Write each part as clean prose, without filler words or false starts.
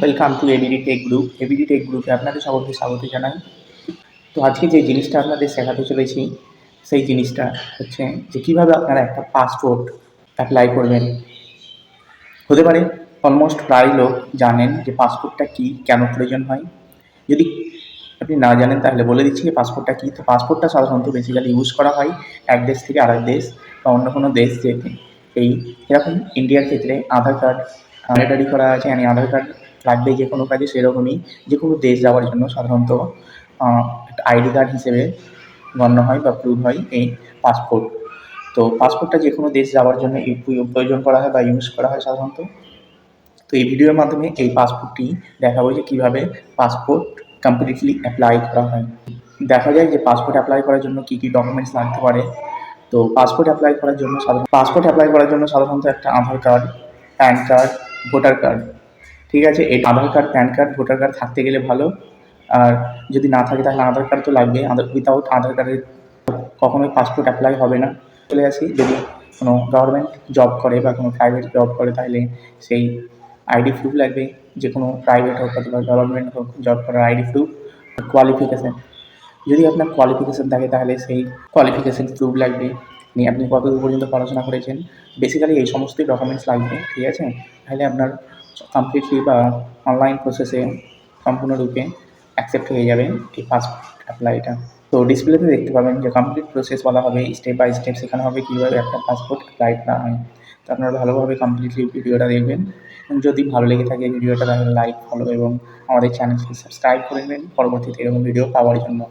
Welcome to ABD tech group. এবিডি টেক গ্রুপে আপনাদের সকলকে স্বাগত জানাই। তো আজকে যে জিনিসটা আপনাদের শেখাতে চলেছি সেই জিনিসটা হচ্ছে যে কীভাবে আপনারা একটা পাসপোর্ট অ্যাপ্লাই করবেন। হতে পারে অলমোস্ট প্রায় লোক জানেন যে পাসপোর্টটা কী, কেন প্রয়োজন হয়। যদি আপনি না জানেন তাহলে বলে দিচ্ছি যে পাসপোর্টটা কী। তো পাসপোর্টটা সাধারণত বেসিক্যালি ইউজ করা হয় এক দেশ থেকে আরেক দেশ বা অন্য কোনো দেশ যেতে। এই এরকম ইন্ডিয়ার ক্ষেত্রে আধার কার্ড ম্যান্ডেটরি করা আছে, মানে আধার কার্ড লাগবে যে কোনো কাজে। সেরকমই যে কোনো দেশ যাওয়ার জন্য সাধারণত একটা আইডি কার্ড হিসেবে গণ্য হয় বা প্রুভ হয় এই পাসপোর্ট। তো পাসপোর্টটা যে কোনো দেশ যাওয়ার জন্য প্রয়োজন করা হয় বা ইউজ করা হয় সাধারণত। তো এই ভিডিওর মাধ্যমে এই পাসপোর্টটি দেখাবো যে কীভাবে পাসপোর্ট কমপ্লিটলি অ্যাপ্লাই করা হয়। দেখা যায় যে পাসপোর্ট অ্যাপ্লাই করার জন্য কী কী ডকুমেন্টস লাগতে পারে। তো পাসপোর্ট অ্যাপ্লাই করার জন্য সাধারণত একটা Aadhaar card, PAN card, voter card, ঠিক আছে। এই Aadhaar card, PAN card, voter card থাকতে গেলে ভালো। আর যদি না থাকে তাহলে আধার কার্ড তো লাগবে। উইথাউট আধার কার্ডের কখনোই পাসপোর্ট অ্যাপ্লাই হবে না। চলে আসি, যদি কোনো গভর্নমেন্ট জব করে বা কোনো প্রাইভেট জব করে তাহলে সেই আইডি প্রুফ লাগবে। যে কোনো প্রাইভেট হোক অথবা গভর্নমেন্ট হোক, জব করার আইডি প্রুফ। কোয়ালিফিকেশান, যদি আপনার কোয়ালিফিকেশান থাকে তাহলে সেই কোয়ালিফিকেশান প্রুফ লাগবে। আপনি কতদূর পর্যন্ত পড়াশোনা করেছেন, বেসিক্যালি এই সমস্ত ডকুমেন্টস লাগবে, ঠিক আছে। তাহলে আপনার কমপ্লিটলি বা অনলাইন প্রসেসে সম্পূর্ণরূপে অ্যাকসেপ্ট হয়ে যাবে এই পাসপোর্ট অ্যাপ্লাইটা। তো ডিসপ্লেতে দেখতে পাবেন যে কমপ্লিট প্রসেস বলা হবে, স্টেপ বাই স্টেপ শেখানো হবে কীভাবে একটা পাসপোর্ট অ্যাপ্লাই করা হয়। তো আপনারা ভালোভাবে কমপ্লিটলি ভিডিওটা দেখবেন। যদি ভালো লেগে থাকে ভিডিওটা তাহলে লাইক, ফলো এবং আমাদের চ্যানেলকে সাবস্ক্রাইব করে নেবেন পরবর্তীতে এরকম ভিডিও পাওয়ার জন্য।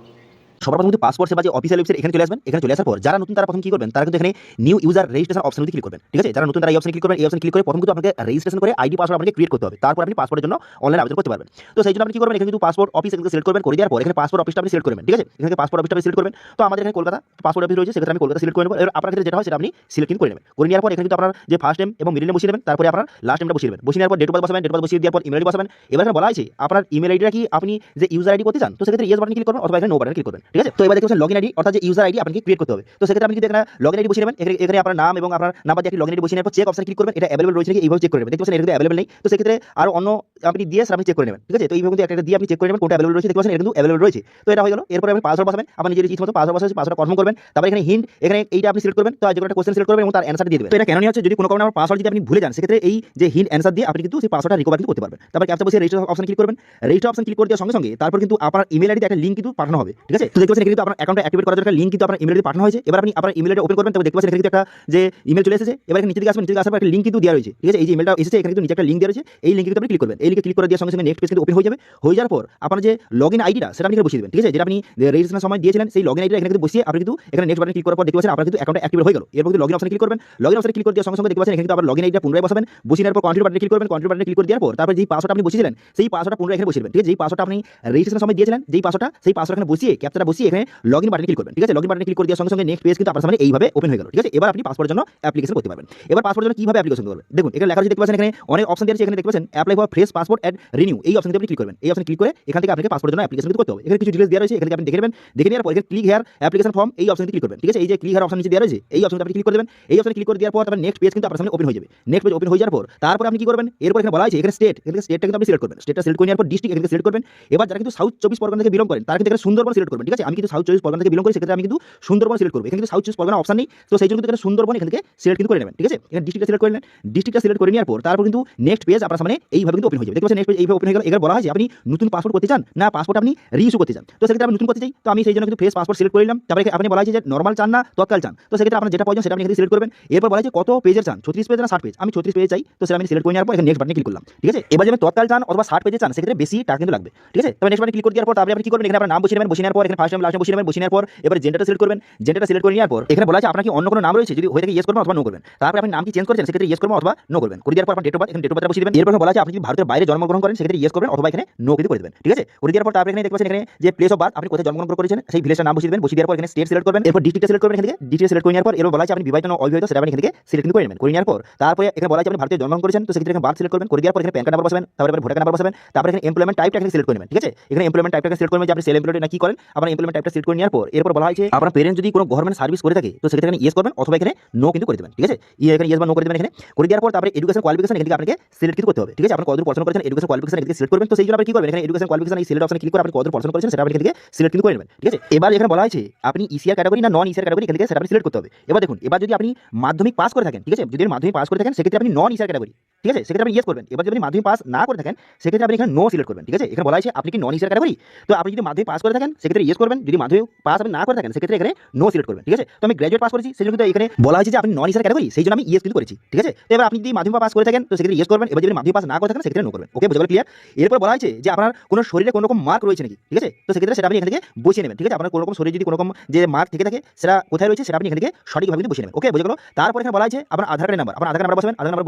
সবার প্রথম কিন্তু পাসপোর্ট সেবা যে অফিসিয়াল ওয়েবসাইট, এখানে চলে আসবেন। এখানে চলে আসার পর যারা নতুন তারা প্রথম কি করবেন, তারা কিন্তু এখানে নিউ ইউজার রেজিস্ট্রেশন অপশনে ক্লিক করবেন, ঠিক আছে। যারা নতুন তারা এই অপশনে ক্লিক করবেন। এই অপশনে ক্লিক করে প্রথম কিন্তু আপনাকে রেজিস্ট্রেশন করে আইডি পাসওয়ার্ড আপনাকে ক্রিয়েট করতে হবে। তারপর আপনি পাসপোর্টের জন্য অনলাইন আবেদন করতে পারবেন। তো সেই জন্য আপনি কি করবেন, এখানে কিন্তু পাসপোর্ট অফিস এখানে সিলেক্ট করবেন। করে দেওয়ার পর এখানে পাসপোর্ট অফিসটা আপনি সিলেক্ট করবেন, ঠিক আছে। এখানে পাসপোর্ট অফিসটা আপনি সিলেক্ট করবেন। তো আমাদের এখানে কলকাতা পাসপোর্ট অফিস রয়েছে, সেক্ষেত্রে আমি কলকাতা সিলেক্ট করে নেব। এবার আপনার ক্ষেত্রে যেটা হয় সেটা আপনি সিলেক্ট করে নেবেন। করে নেওয়ার পর এখানে কিন্তু আপনার যে ফার্স্ট নেম এবং মিডল নেম বসিয়ে নেবেন, তারপরে আপনার লাস্ট নেমটা বসিয়ে নেবেন। বসিয়ে নেওয়ার পর ডেট অফ বার্থ বসাবেন। ডেট অফ বার্থ বসিয়ে দেওয়ার পর ইমেল আইডি বসাবেন। এবার এখানে বলা আছে আপনার ইমেল আইডিটা কি আপনি যে ইউজার আইডি করতে চান, তো সেক্ষেত্রে ইয়েস বাটন ক্লিক করবেন অথবা এখানে নো বাটন ক্লিক করবেন, ঠিক আছে। তো এবার দেখতে লগইন আইডি অর্থাৎ যে ইউজার আইডি আপনাকে ক্রিয়েট করতে হবে। তো সেক্ষেত্রে আপনি যদি এখানে লগইন আইডি বসিয়ে নেবেন। এখানে আপনার নাম এবং আপনার নাম্বার দিয়ে লগইন আইডি বসিয়ে নেওয়ার পর চেক অপশন ক্লিক করবেন। এটা অ্যাভেলেবল রয়েছে নাকি এইভাবে চেক করে নেবেন। দেখতে পাচ্ছেন এটা কিন্তু অ্যাভেলেবল নেই। তো সেক্ষেত্রে আরো অন্য আপনি দিয়ে আপনি চেক করে নেবেন, ঠিক আছে। তো এইভাবে কিন্তু একটা দিয়ে আপনি চেক করে নেবেন কোনটা অ্যাভেলেবল রয়েছে। দেখতে পাচ্ছেন এটা কিন্তু অ্যাভেলেবল রয়েছে। তো এটা হয়ে গেল। এরপরে আপনি পাসওয়ার্ড বসাবেন। আপনি নিজের ইচ্ছা মতো পাসওয়ার্ড বসাবেন, পাসওয়ার্ডটা কনফার্ম করবেন। তারপর এখানে হিন্ট, এখানে এইটা আপনি সিলেক্ট করবেন। তো যে কোনো একটা কোশ্চেন সিলেক্ট করবেন এবং তার অ্যানসার দিয়ে দিবেন। তো এটা কেন নিয়ে হচ্ছে, যদি কোনো কারণে আমার পাসওয়ার্ড যদি আপনি ভুলে যান, সেক্ষেত্রে এই যে হিন্ট অ্যানসার দিয়ে আপনি কিন্তু সেই পাসওয়ার্ডটা রিকভার করতে পারবেন। তারপর ক্যাপচা বসিয়ে রেজিস্টার অপশন ক্লিক করবেন। রেজিস্টার অপশন ক্লিক করে দেওয়ার সঙ্গে সঙ্গে তারপর কিন্তু আপনার ইমেল আইডিতে একটা লিংক কিন্তু পাঠানো হবে, ঠিক আছে। তো দেখতে পাচ্ছেন এখানে কিন্তু আপনার অ্যাকাউন্টটা অ্যাক্টিভেট করার জন্য একটা লিংক কিন্তু আপনার ইমেল আইডিতে পাঠানো হয়েছে। এবার আপনি আপনার ইমেল আইডি ওপেন করবেন। তবে দেখতে পাচ্ছেন এখানে কিন্তু একটা যে ইমেল চলে এসেছে। এবার এখানে নিচে দিকে আসবেন। নিচে দিকে আসার পর একটা লিংক কিন্তু দেওয়া রয়েছে, ঠিক আছে। এই যে ইমেলটা এসেছে এখানে কিন্তু নিচে একটা লিংক দেওয়া রয়েছে। এই লিংকে কিন্তু আপনি ক্লিক করবেন। এই লিংকে ক্লিক করে দেওয়ার সঙ্গে সঙ্গে নেক্সট পেজ কিন্তু ওপেন হয়ে যাবে। হয়ে যাওয়ার পর আপনার যে লগইন আইডিটা সেটা আপনি এখানে বসিয়ে দেবেন, ঠিক আছে। যেটা আপনি রেজিস্ট্রেশনের সময় দিয়েছিলেন সেই লগইন আইডিটা এখানে কিন্তু বসিয়ে আপনি কিন্তু এখানে নেক্সট বাটনে ক্লিক করার পর দেখতে পাচ্ছেন আপনার কিন্তু অ্যাকাউন্টটা অ্যাক্টিভেট হয়ে গেল। এরপর কিন্তু লগইন অপশনে ক্লিক করবেন। লগইন অপশনে ক্লিক করে দেওয়ার সঙ্গে সঙ্গে দেখতে পাচ্ছেন এখানে কিন্তু আবার লগইন আইডিটা পুনরায় বসাবেন। বসিয়ে নেওয়ার পর কন্টিনিউ বাটনে ক্লিক করবেন। কন্টিনিউ বাটনে ক্লিক করে দেওয়ার পর তারপর যেই পাসওয়ার্ডটা আপনি বসিয়েছিলেন সেই পাসওয়ার্ডটা পুনরায় এখানে বসিয়ে দেবেন, ঠিক আছে। যেই পাসওয়ার্ডটা আপনি রেজিস্ট্রেশনের সময় দিয়েছিলেন যেই পাসওয়ার্ডটা, সেই পাসওয়ার্ড এখানে বসিয়ে ক্যাপচাটা বসিয়ে এখানে লগইন বাটনে ক্লিক করবেন, ঠিক আছে। লগইন বাটনে ক্লিক করে দেওয়ার সঙ্গে সঙ্গে নেক্সট পেজ কিন্তু আপনার সামনে এইভাবে ওপেন হয়ে গেল, ঠিক আছে। এবার আপনি পাসপোর্টের জন্য অ্যাপ্লিকেশন করতে পারবেন। এবার পাসপোর্টের জন্য কিভাবে অ্যাপ্লিকেশন করবেন দেখুন, এখানে লেখা রয়েছে দেখতে পাচ্ছেন এখানে অনেক অপশন দেওয়া আছে। এখানে দেখতে পাচ্ছেন apply for fresh passport and renew, এই অপশনটি আপনি ক্লিক করবেন। এই অপশনে ক্লিক করে এখান থেকে আপনাকে পাসপোর্টের জন্য অ্যাপ্লিকেশন করতে হবে। এখানে কিছু ডিটেইলস দেওয়া রয়েছে, এখানে আপনি দেখে নেবেন। দেখে নেওয়ার পর এখানে ক্লিক হেয়ার অ্যাপ্লিকেশন ফর্ম, এই অপশনে ক্লিক করবেন, ঠিক আছে। এই যে ক্লিক হেয়ার অপশন নিচে দেওয়া রয়েছে এই অপশনে আপনি ক্লিক করে দেবেন। এই অপশনে ক্লিক করে দেওয়ার পর তারপর নেক্সট পেজ কিন্তু আপনার সামনে ওপেন হয়ে যাবে। নেক্সট পেজ ওপেন হয়ে যাওয়ার পর তারপর আপনি কি করবেন, এরপর এখানে বলা আছে এখানে স্টেট, এখানে স্টেটটা কিন্তু আপনি সিলেক্ট করবেন। স্টেটটা সিলেক্ট করে নেওয়ার পর ডিস্ট্রিক্ট এখানে সিলেক্ট করবেন। এবার যারা কিন্তু সাউথ 24 পরগনা থেকে বিলং করেন তারা কিন্তু এখানে সুন্দরবন সিলেক্ট করবেন, ঠিক আছে। আমি কিন্তু সাউথ 24 পরগনা থেকে বিলং করি, সেক্ষেত্রে আমি কিন্তু সুন্দরবন সিলেক্ট করব। এখানে কিন্তু সাউথ 24 পরগনা অপশন নেই, তো সেই জন্য কিন্তু এখানে সুন্দরবন এখান থেকে সিলেক্ট কিন্তু করে নেবেন, ঠিক আছে। এখানে ডিস্ট্রিক্টটা সিলেক্ট করে নেন। ডিস্ট্রিক্টটা সিলেক্ট করে নেওয়ার পর তারপর কিন্তু নেক্সট পেজ আপনার সামনে এইভাবে কিন্তু ওপেন হয়ে যাবে। দেখতে পাচ্ছেন নেক্সট পেজ এইভাবে ওপেন হয়ে গেল। এখানে বলা হয় যে আপনি নতুন পাসপোর্ট করতে চান না পাসপোর্ট আপনি রিইস্যু করতে চান। তো সেক্ষেত্রে আমি নতুন করতে চাই, তো আমি সেই জন্য কিন্তু ফ্রেশ পাসপোর্ট সিলেক্ট করে নিলাম। তারপরে আপনি বলা হয় যে নরমাল চান না তৎকাল চান, তো সেক্ষেত্রে আপনার যেটা প্রয়োজন সেটা আপনি এখানে সিলেক্ট করবেন। এরপর বলা হয় যে কত পেজের চান, 36 পেজ না 60 পেজ, আমি 36 পেজ চাই, তো সেটা আমি সিলেক্ট করে নেওয়ার পর এখানে নেক্সট বাটনে ক্লিক করলাম, ঠিক আছে। এবার যদি তৎকাল চান অথবা 60 পেজে চান সেক্ষেত্রে বেশি টাকা কিন্তু লাগবে, ঠিক আছে। তবে নেক্সট বাটনে ক্লিক করে দেওয়ার পর তারপরে আপনি কি করবেন, এখানে আপনার নাম বসিয়ে নেবেন। বসিয়ে নেওয়ার পর এখানে ফার্স্ট নেম লাস্ট নেম বসিয়ে নেবেন। বসিয়ে নেওয়ার পর এবার জেন্ডারটা সিলেক্ট করবেন। জেন্ডারটা সিলেক্ট করে নেওয়ার পর এখানে বলা আছে আপনার কি অন্য কোনো নাম রয়েছে, যদি হয়ে থাকে ইয়েস করবেন অথবা নো করবেন। তারপরে আপনি নাম কি চেঞ্জ করেছেন সেক্ষেত্রে ইয়েস করবেন অথবা নো করবেন। করে দেওয়ার পর আপনার ডেট অফ বার্থ, এখানে ডেট অফ বার্থ বসিয়ে দেবেন। এরপর বলা আছে আপনি যদি ভারতের বাইরে জন্মগ্রহণ করেন সেক্ষেত্রে ইয়েস করবেন অথবা এখানে নো কিন্তু করে দেবেন, ঠিক আছে। করে দেওয়ার পর তারপরে এখানে দেখতে পাচ্ছেন এখানে যে প্লেস অফ বার্থ আপনি কোথায় জন্মগ্রহণ করেছেন সেই ভিলেজের নাম বসিয়ে দেবেন। বসিয়ে দেওয়ার পর এখানে স্টেট সিলেক্ট করবেন। এরপর ডিস্ট্রিক্টটা সিলেক্ট করবেন। এখান থেকে ডিস্ট্রিক্ট সিলেক্ট করে নেওয়ার পর এরপর বলা আছে আপনি বিবাহিত না অবিবাহিত সেটা আপনি এখান থেকে সিলেক্ট করে নেবেন। করে নেওয়ার পর তারপরে এখানে বলা আছে আপনি ভারতে জন্মগ্রহণ করেছেন, তো সেক্ষেত্রে এখানে বার্থ সিলেক্ট করবেন। করে দেওয়ার পর এখানে প্যান কার্ড নাম্বার বসাবেন। তারপরে ভোটার নাম্বার বসাবেন। তারপরে এখানে এমপ্লয়মেন্ট টাইপটা এখানে সিলেক্ট করে নেবেন, ঠিক আছে। এখানে এমপ্লয়মেন্ট টাইপটাকে সিলেক্ট করবেন যে আপনি সেলফ এমপ্লয়েড না কি করেন। আপনার এমপ্লয়মেন্ট টাইপটা সিলেক্ট করে নেওয়ার পর এরপর বলা হয়েছে আপনার পেরেন্ট যদি কোনো গভর্নমেন্ট সার্ভিস করে থাকে তো সেক্ষেত্রে এখানে ইয়েস করবেন অথবা এখানে নো কিন্তু করে দেবেন, ঠিক আছে? এখানে ইয়েস বা নো করে দেবেন। এখানে করে দেওয়ার পর তারপরে এডুকেশন কোয়ালিফিকেশন এখানে আপনাকে সিলেক্ট করতে হবে, ঠিক আছে? আপনি কতদূর পড়াশোনা করেছেন এডুকেশন কোয়ালিফিকেশন এখানে সিলেক্ট করবেন। তো সেই জন্য আপনি কি করবেন, এখানে এডুকেশন কোয়ালিফিকেশন এই সিলেক্ট অপশনে ক্লিক করে আপনি কতদূর পড়াশোনা করেছেন সেটা আপনি এখানে সিলেক্ট কিন্তু করে নেবেন, ঠিক আছে? এবার এখানে বলা হয়েছে আপনি ইসিআর ক্যাটাগরি না নন ইসিআর ক্যাটাগরি এখান থেকে সেটা আপনি সিলেক্ট করতে হবে। এবার দেখুন, এবার যদি আপনি মাধ্যমিক পাস করে থাকেন, ঠিক আছে, যদি আপনি মাধ্যমিক পাস করে থাকেন সেক্ষেত্রে আপনি নন ইসিআর ক্যাটাগরি, ঠিক আছে, সেক্ষেত্রে আপনি ইয়েস করবেন। এবার যদি আপনি মাধ্যমিক পাস না করে থাকেন সেক্ষেত্রে আপনি এখানে নো সিলেক্ট করবেন, ঠিক আছে? এখানে বলা হয়েছে আপনি কি নন ইসিআর ক্যাটাগরি, তো আপনি যদি মাধ্যমিক পাস করে থাকেন সেক্ষেত্রে ইয়েস করবেন, যদি মাধ্যমিক পাস আপনি না করে থাকেন সেক্ষেত্রে এখানে নো সিলেক্ট করবেন, ঠিক আছে? তো আমি গ্র্যাজুয়েট পাস করেছি সেই জন্য কিন্তু এখানে বলা হয়েছে যে আপনি নন ইসিআর ক্যাটাগরি, সেই জন্য আমি ইয়েস কিন্তু করেছি, ঠিক আছে? তো এবার আপনি যদি মাধ্যমিক পাস করে থাকেন তো সেক্ষেত্রে ইয়েস করবেন, এবার যদি মাধ্যমিক পাস না করে থাকেন সেক্ষেত্রে নো করবেন। ওকে, বুঝে গেল, ক্লিয়ার? এরপর বলা হয়েছে যে আপনার কোনো শরীরে কোনো রকম মার্ক রয়েছে নাকি, ঠিক আছে? তো সেক্ষেত্রে সেটা আপনি এখান থেকে বসিয়ে নেবেন, ঠিক আছে? আপনার কোনো রকম শরীরে যদি কোনো রকম যে মার্ক থেকে থাকে সেটা কোথায় রয়েছে সেটা আপনি এখান থেকে সঠিকভাবে কিন্তু বসিয়ে নেবেন। ওকে, বুঝে গেল? তারপর এখানে বলা হয়েছে আপনার আধার কার্ডের নাম্বার, আপনার আধার নাম্বার বসাবেন, আধার নাম্বার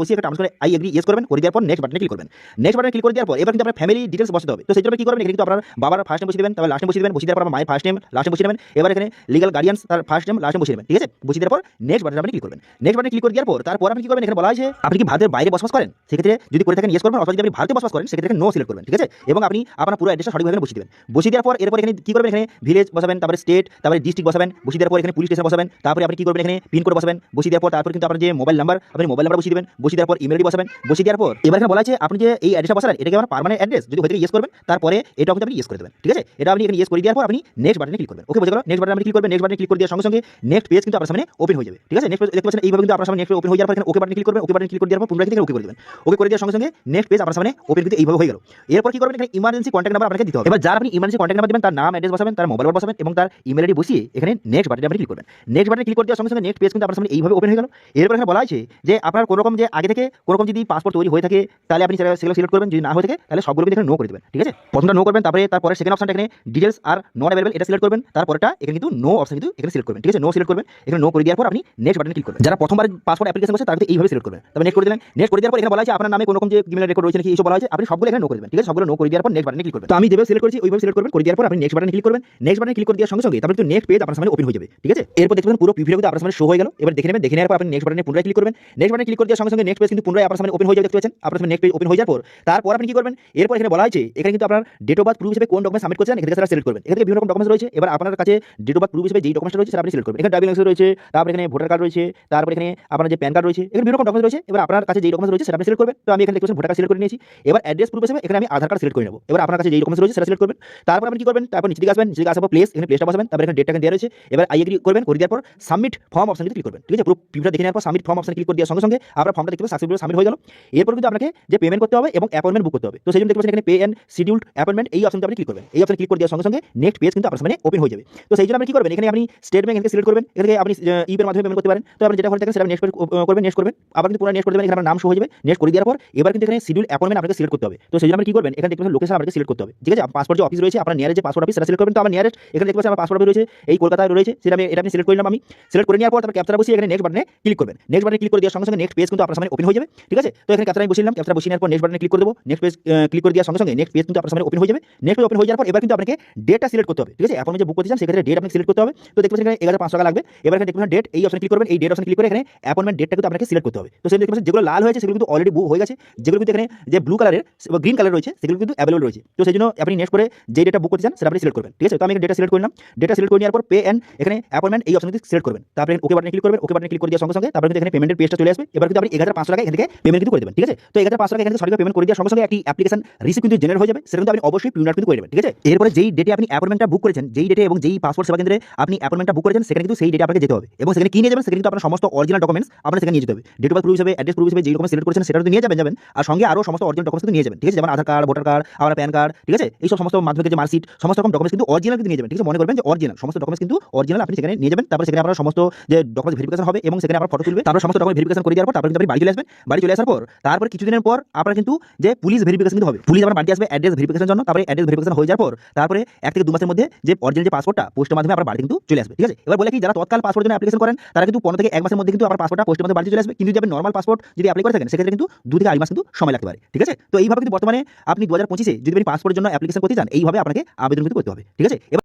বসিয়ে একটা টার্মস করে আই এগ্রি ইয়েস করবেন, করে দেওয়ার পর নেক্সট বাটনে ক্লিক করবেন। নেক্সট বাটনে ক্লিক করে দেওয়ার পর এবার কিন্তু আপনার ফ্যামিলি ডিটেলস বসাতে হবে। তো সেই জন্য কি করবেন, এখানে কিন্তু আপনার বাবার ফার্স্ট নেম বসিয়ে দেবেন, তারপর লাস্ট নেম বসিয়ে দেবেন, বসিয়ে দেওয়ার পর আপনার মায়ের ফার্স্ট নেম লাস্ট নেম বসিয়ে দেবেন। এবার এখানে লিগ্যাল গার্ডিয়ানস তার ফার্স্ট নেম লাস্ট নেম বসিয়ে দেবেন, ঠিক আছে? বসিয়ে দেওয়ার পর নেক্সট বাটনে আপনি ক্লিক করবেন। নেক্সট বাটনে ক্লিক করে দেওয়ার পর তারপর আপনি কি করবেন, এখানে বলা হয়েছে আপনি কি ভারতের বাইরে বসবাস করেন, সেক্ষেত্রে যদি করে থাকেন ইয়েস করবেন, অথবা যদি আপনি ভারতে বসবাস করেন সেক্ষেত্রে নো সিলেক্ট করবেন, ঠিক আছে? এবং আপনি আপনার পুরো অ্যাড্রেসটা সঠিকভাবে বসিয়ে দেবেন। বসিয়ে দেওয়ার পর এরপর এখানে কি করবেন, এখানে ভিলেজ বসাবেন, তারপরে স্টেট, তারপরে ডিস্ট্রিক্ট বসাবেন, বসিয়ে দেওয়ার পর এখানে পুলিশ স্টেশন বসাবেন, তারপরে আপনি কি করবেন, এখানে পিনকোড বসাবেন, বসিয়ে দেওয়ার পর তারপর কিন্তু আপনার যে মোবাইল নাম্বার আপনি মোবাইল নাম্বার বসিয়ে দেবেন, বসিয়ে দেওয়ার পর ইমেল আইডি বসাবেন, বসিয়ে দেওয়ার পর এবার এখানে বলা আছে আপনি যে এই অ্যাড্রেসটা বসালেন এটা কি আমার পার্মানেন্ট অ্যাড্রেস, যদি হয়ে থাকে ইয়েস করবেন, তারপরে এটাও কিন্তু আপনি ইয়েস করে দেবেন, ঠিক আছে? এটা আপনি এখানে ইয়েস করে দেওয়ার পর আপনি নেক্সট বাটনে ক্লিক করবেন। ওকে, বুঝে গেল? নেক্সট বাটনে আপনি ক্লিক করবেন, নেক্সট বাটনে ক্লিক করে দেওয়ার সঙ্গে সঙ্গে নেক্সট পেজ কিন্তু আপনার সামনে ওপেন হয়ে যাবে, ঠিক আছে? নেক্সট পেজ দেখতে পাচ্ছেন এইভাবে কিন্তু আপনার সামনে নেক্সট পেজ ওপেন হয়ে যাওয়ার পর এখানে ওকে বাটনে ক্লিক করবেন, ওকে বাটনে ক্লিক করে দেওয়ার পর পুনরায় কিন্তু ওকে করে দেবেন। ওকে করে দেওয়ার সঙ্গে সঙ্গে নেক্সট পেজ আপনার সামনে ওপেন কিন্তু এইভাবে হয়ে গেল। এরপর কি করবেন, এখানে ইমার্জেন্সি কন্ট্যাক্ট নাম্বার আপনাকে দিতে হবে। এবার যার আপনি ইমার্জেন্সি কন্ট্যাক্ট নাম্বার দিবেন তার নাম অ্যাড্রেস বসাবেন, তার মোবাইল নাম্বার বসাবেন এবং তার ইমেল আইডি বসিয়ে এখানে নেক্সট বাটনে আপনি ক্লিক করবেন। নেক্সট বাটনে ক্লিক করে দেওয়ার সঙ্গে সঙ্গে নেক্সট পেজ কিন্তু আপনার সামনে এইভাবে ওপেন হয়ে গেল। এরপর এখানে বলা আছে যে আপনার কোনো রকম যে আগে থেকে কোনো রকম যদি পাসপোর্ট তৈরি হয়ে থাকে তাহলে আপনি সেগুলো সিলেক্ট করবেন, যদি না হয়ে থাকে তাহলে সবগুলো কিন্তু এখানে নো করে দেবেন, ঠিক আছে? প্রথমটা নো করবেন, তারপরে সেকেন্ড অপশনটা এখানে ডিটেলস আর নট অ্যাভেলেবল এটা সিলেক্ট করবেন, তারপরটা এখানে কিন্তু নো অপশন কিন্তু এখানে সিলেক্ট করবেন, ঠিক আছে? নো সিলেক্ট করবেন, এখানে নো করে দেওয়ার পর আপনি নেক্সট বাটনে ক্লিক করবেন। যারা প্রথমবার পাসপোর্ট অ্যাপ্লিকেশন করছে তারা কিন্তু এইভাবে সিলেক্ট করবেন, তবে নেক্সট করে দিলেন। নেক্সট করে দেওয়ার পর এখানে বলা আছে আপনার নামে কোনো রকম যে ক্রিমিনাল রেকর্ড রয়েছে নাকি এইসব বলা আছে, আপনি সবগুলো এখানে নো করে দেবেন, ঠিক আছে? সবগুলো নো করে দেওয়ার পর নেক্সট বাটনে ক্লিক করবেন। তো আমি যেভাবে সিলেক্ট করেছি ওইভাবে সিলেক্ট করবেন, করে দেওয়ার পর আপনি নেক্সট বাটনে ক্লিক করবেন। নেক্সট বাটনে ক্লিক করে দেওয়ার সঙ্গে সঙ্গে তারপর কিন্তু নেক্সট পেজ আপনার সামনে ওপেন হয়ে যাবে, ঠিক আছে? এরপর দেখবেন পুরো প্রিভিউ কিন্তু আপনার সামনে শো হয়ে গেল। এবার দেখে নেবেন, দেখে নেওয়ার পর আপনি নেক্সট বাটনে পুনরায় ক্লিক করবেন। নেক্সট বাটনে ক্লিক করে দেওয়ার সঙ্গে সঙ্গে নেক্সট পেজ কিন্তু পুনরায় আপনার সামনে ওপেন হয়ে যাবে, দেখতে পাচ্ছেন? আপনার সামনে নেক্সট পেজ ওপেন হয়ে যাওয়ার পর তারপর আপনি কি করবেন, এরপর এখানে বলা আছে এখানে কিন্তু আপনার ডেট অফ বার্থ প্রুফ হিসেবে কোন ডকুমেন্ট সাবমিট করছেন এখানে সেটা সিলেক্ট করবেন। এখানে বিভিন্ন রকম ডকুমেন্টস রয়েছে। এবার আপনার কাছে ডেট অফ বার্থ প্রুফ হিসেবে যেই ডকুমেন্টস রয়েছে সেটা আপনি সিলেক্ট করবেন। এখানে ড্রাইভিং লাইসেন্স রয়েছে, তারপর এখানে ভোটার কার্ড রয়েছে, তারপর এখানে আপনার যে প্যান কার্ড রয়েছে, এখানে বিভিন্ন রকম ডকুমেন্টস রয়েছে। এবার আপনার কাছে যেই ডকুমেন্টস রয়েছে সেটা আপনি সিলেক্ট করবেন। তো আমি এখানে দেখছেন ভোটার কার্ড সিলেক্ট করে নিয়েছি। এবার অ্যাড্রেস প্রুফ হিসেবে এখানে আমি আধার কার্ড সিলেক্ট করে নেব। এবার আপনার কাছে যেই ডকুমেন্টস রয়েছে সেটা সিলেক্ট করবেন। তারপর আপনি কি করবেন, তারপর নিচে দিকে আসবেন, নিচে দিকে আসার পর প্লেস, এখানে প্লেসটা বসাবেন, তারপর এখানে ডেটটা দেওয়া রয়েছে। এবার আই এগ্রি করবেন, করে দেওয়ার পর সাবমিট ফর্ম অপশনে ক্লিক করবেন, ঠিক আছে? পুরো প্রিভিউটা দেখে নেওয়ার পর সাবমিট ফর্ম অপশনে ক্লিক করে দেওয়ার সঙ্গে সঙ্গে আপনার ফর্মটা দেখতে পাবেন সাকসেসফুলি সাবমিট হয়ে গেল। এরপর কিন্তু আপনাকে যে পেমেন্ট করতে হবে এবং অ্যাপয়েন্টমেন্ট বুক করতে হবে। তো সেই জন্য দেখতে পাচ্ছেন এখানে পে এন্ড শিডিউলড অ্যাপয়েন্টমেন্ট এই অপশনটা আপনি ক্লিক করবেন। এই অপশনে ক্লিক করে দেওয়ার সঙ্গে সঙ্গে নেক্সট পেজ কিন্তু আপনার সামনে ওপেন হয়ে যাবে। তো সেই জন্য আপনি কি করবেন, এখানে আপনি স্টেট ব্যাংক এখানে সিলেক্ট করবেন, এখানে আপনি ইপের মাধ্যমে পেমেন্ট করতে পারেন। তো আপনি যেটা করে থাকেন সেটা নেক্সট করবেন, নেক্সট করবেন, আবার কিন্তু পুরো নেক্সট করে দেবেন, এখানে আপনার নাম শো হয়ে যাবে। নেক্সট করে দেওয়ার পর এবার কিন্তু এখানে শিডিউল অ্যাপয়েন্টমেন্ট আপনাকে সিলেক্ট করতে হবে। তো সেই জন্য আপনি কি করবেন, এখানে দেখতে পাচ্ছেন লোকেশন আপনাকে সিলেক্ট করতে হবে, ঠিক আছে? পাসপোর্ট যে অফিস রয়েছে আপনার নিয়ারেস্ট যে পাসপোর্ট অফিস সেটা সিলেক্ট করবেন। তো আমার নিয়ারেস্ট এখানে দেখতে পাচ্ছেন আমার পাসপোর্ট অফিস রয়েছে এই কলকাতায় রয়েছে, সেটা আমি এটা সিলেক্ট করলাম। আমি সিলেক্ট করে নেওয়ার পর তারপর ক্যাপচাটা বসিয়ে এখানে নেক্সট বাটনে ক্লিক করবেন। নেক্সট বাটনে ক্লিক করে দেওয়ার সঙ্গে সঙ্গে নেক্সট পেজ কিন্তু আপনার সামনে ওপেন হয়ে যাবে, ঠিক আছে? তো এখানে ক্যাপচাটা আমি বসিয়ে নিলাম, ক্যাপচাটা বসিয়ে নেওয়ার পর নেক্সট বাটনে ক্লিক করে দেবো। নেক্সট পেজ ক্লিক করে দেওয়ার সঙ্গে সঙ্গে নেক্সট পেজ কিন্তু আপনার সামনে ওপেন হয়ে যাবে। নেক্সট পেজ ওপেন হয়ে যাওয়ার পর এবার কিন্তু আপনাকে ডেটটা সিলেক্ট করতে হবে, ঠিক আছে? এখন যে বুক করতে চান সেক্ষেত্রে ডেট আপনাকে সিলেক্ট করতে হবে। তো দেখতে পাচ্ছেন এখানে 11,500 টাকা লাগবে। এবার এখানে দেখতে পাচ্ছেন ডেট, এই অপশনে ক্লিক করবেন। এই ডেট অপশনে ক্লিক করে এখানে অ্যাপয়েন্টমেন্ট ডেটটা কিন্তু আপনাকে সিলেক্ট করতে হবে। তো সেই দেখতে পাচ্ছেন যেগুলো লাল হয়েছে সেগুলো কিন্তু অলরেডি বুক হয়ে গেছে, যেগুলো কিন্তু এখানে যে ব্লু কালারের বা গ্রিন কালার রয়েছে সেগুলো কিন্তু অ্যাভেলেবল রয়েছে। তো সেই জন্য আপনি নেক্সট করে যে ডেটা বুক করতে চান সেটা আপনি সিলেক্ট করবেন, ঠিক আছে? তো আমি ডেটা সিলেক্ট করলাম। ডেটা সিলেক্ট করে নেওয়ার পর পে এন্ড এখানে অ্যাপয়েন্টমেন্ট এই অপশন সিলেক্ট করবেন। তারপরে ওকে বাটনে ক্লিক করবেন। ওকে বাটনে ক্লিক করে দেওয়ার সঙ্গে সঙ্গে তারপরে কিন্তু এখানে পেমেন্টের পেজটা চলে আসবে। এবার কিন্তু আপনি 11,500 টাকা এখান থেকে পেমেন্ট কিন্তু করে দেবেন, ঠিক আছে? তো 11,500 টাকা এখানে সঠিকভাবে পেমেন্ট করে দেওয়ার সঙ্গে সঙ্গে একটি অ্যাপ্লিকেশন রিসিপ্ট কিন্তু জেনারেট হয়ে যাবে। সেটা কিন্তু আপনি অবশ্যই প্রিন্ট আউট কিন্তু করে নেবেন, ঠিক আছে? এরপরে যেই ডেটে আপনি অ্যাপয়েন্টমেন্টটা বুক করেছেন, যেই ডেটে এবং যেই পাসপোর্ট সেবা কেন্দ্রে আপনি অ্যাপয়েন্টমেন্টটা বুক করেছেন সেখানে কিন্তু সেই ডেটে আপনাকে যেতে হবে এবং সেখানে কি নিয়ে যাবেন, সেখানে কিন্তু আপনার সমস্ত অরিজিনাল ডকুমেন্টস আপনার সেখানে নিয়ে যেতে হবে। ডেট অফ বার্থ প্রুফ হিসেবে, অ্যাড্রেস প্রুফ হিসেবে যেই ডকুমেন্ট সিলেক্ট করেছেন সেটা তো নিয়ে যাবেন আর সঙ্গে আরও সমস্ত অরিজিনাল ডকুমেন্টস কিন্তু নিয়ে যাবেন, ঠিক আছে? যেমন আধার কার্ড, ভোটার কার্ড, আপনার প্যান কার্ড, ঠিক আছে? এই সমস্ত মাধ্যমিকের যে মার্কশিট, সমস্ত রকম ডকুমেন্টস কিন্তু অরিজিনাল কিন্তু নিয়ে যাবেন, ঠিক আছে? মনে করবেন যে অরিজিনাল সমস্ত ডকুমেন্টস কিন্তু অরিজিনাল আপনি সেখানে নিয়ে যাবেন। তারপরে সেখানে আপনার সমস্ত যে ডকুমেন্টস ভেরিফিকেশন হবে এবং সেখানে আপনার ফটো তুলবে। তারপর সমস্ত ডকুমেন্ট ভেরিফিকেশন করে দেওয়ার পর তারপর কিন্তু আপনি বাড়ি চলে আসবেন। বাড়ি চলে আসার পর তারপর কিছুদিনের পর আপনার কিন্তু যে পুলিশ ভেরিফিকেশন কিন্তু হবে। পুলিশ আপনার বাড়িতে আসবে অ্যাড্রেস ভেরিফিকেশনের জন্য। তারপরে অ্যাড্রেস ভেরিফিকেশন হয়ে যাওয়ার পর তারপরে 1 থেকে 2 মাসের মধ্যে যে অরিজিনাল যে পাসপোর্টটা পোস্টের মাধ্যমে আপনার বাড়িতে কিন্তু চলে আসবে, ঠিক আছে? এবার বলে কি যারা তৎকাল পাসপোর্টের জন্য অ্যাপ্লিকেশন করেন তারা কিন্তু 15 থেকে 1 মাসের মধ্যে কিন্তু আপনার পাসপোর্টটা পোস্টের মাধ্যমে বাড়িতে চলে আসবে। কিন্তু যদি আপনি নরমাল পাসপোর্ট যদি অ্যাপ্লাই করে থাকেন সেক্ষেত্রে কিন্তু 2 থেকে 2.5 মাস কিন্তু সময় লাগতে পারে, ঠিক আছে? তো এইভাবে কিন্তু বর্তমানে আপনি 2025 যদি আপনি পাসপোর্টের জন্য অ্যাপ্লিকেশন করতে চান এইভাবে আপনাকে আবেদন কিন্তু করতে হবে, ঠিক আছে?